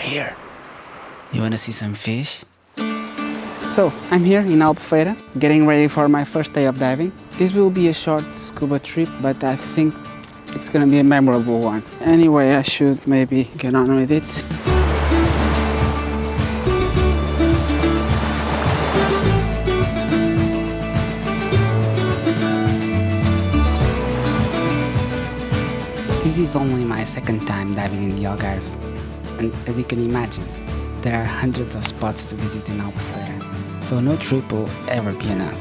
here. You wanna see some fish? So, I'm here in Albufeira, getting ready for my first day of diving. This will be a short scuba trip, but I think it's gonna be a memorable one. Anyway, I should maybe get on with it. This is only my second time diving in the Algarve, and as you can imagine, there are hundreds of spots to visit in Albufeira, so no trip will ever be enough.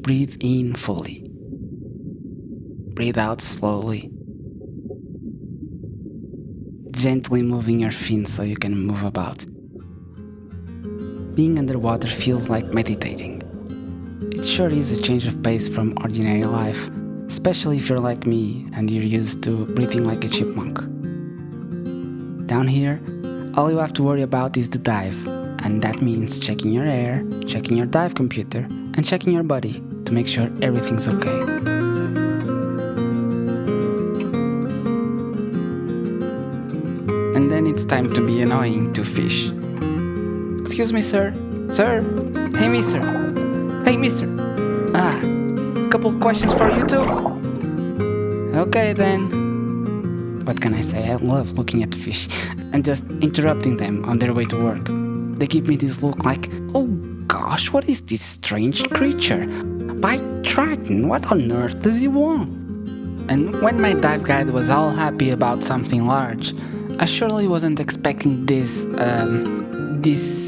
Breathe in fully. Breathe out slowly. Gently moving your fins so you can move about. Being underwater feels like meditating. It sure is a change of pace from ordinary life, especially if you're like me and you're used to breathing like a chipmunk. Down here, all you have to worry about is the dive, and that means checking your air, checking your dive computer, and checking your body to make sure everything's okay. And then it's time to be annoying to fish. Excuse me, sir. Sir? Hey, mister. Hey, mister. Couple questions for you too. Okay, then. What can I say? I love looking at fish and just interrupting them on their way to work. They give me this look like, oh gosh, what is this strange creature? By Triton, what on earth does he want? And when my dive guide was all happy about something large, I surely wasn't expecting this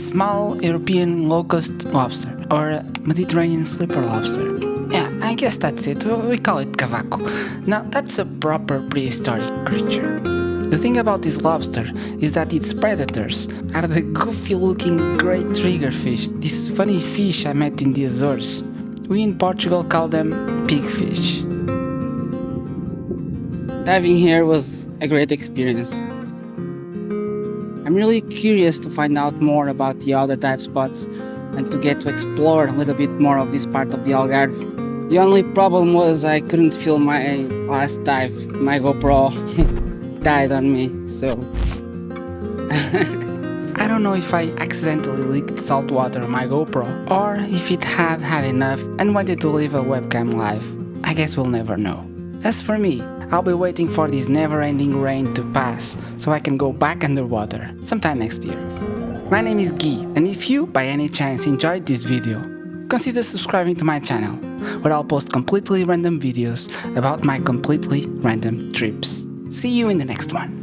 small European locust lobster, or Mediterranean slipper lobster. Yeah, I guess that's it. We call it cavaco. Now, that's a proper prehistoric creature. The thing about this lobster is that its predators are the goofy-looking great triggerfish, these funny fish I met in the Azores. We in Portugal call them pigfish. Diving here was a great experience. I'm really curious to find out more about the other dive spots and to get to explore a little bit more of this part of the Algarve. The only problem was I couldn't film my last dive. My GoPro died on me, so... I don't know if I accidentally leaked salt water on my GoPro, or if it had had enough and wanted to leave a webcam live. I guess we'll never know. As for me, I'll be waiting for this never-ending rain to pass so I can go back underwater sometime next year. My name is Guy, and if you, by any chance, enjoyed this video, consider subscribing to my channel, where I'll post completely random videos about my completely random trips. See you in the next one.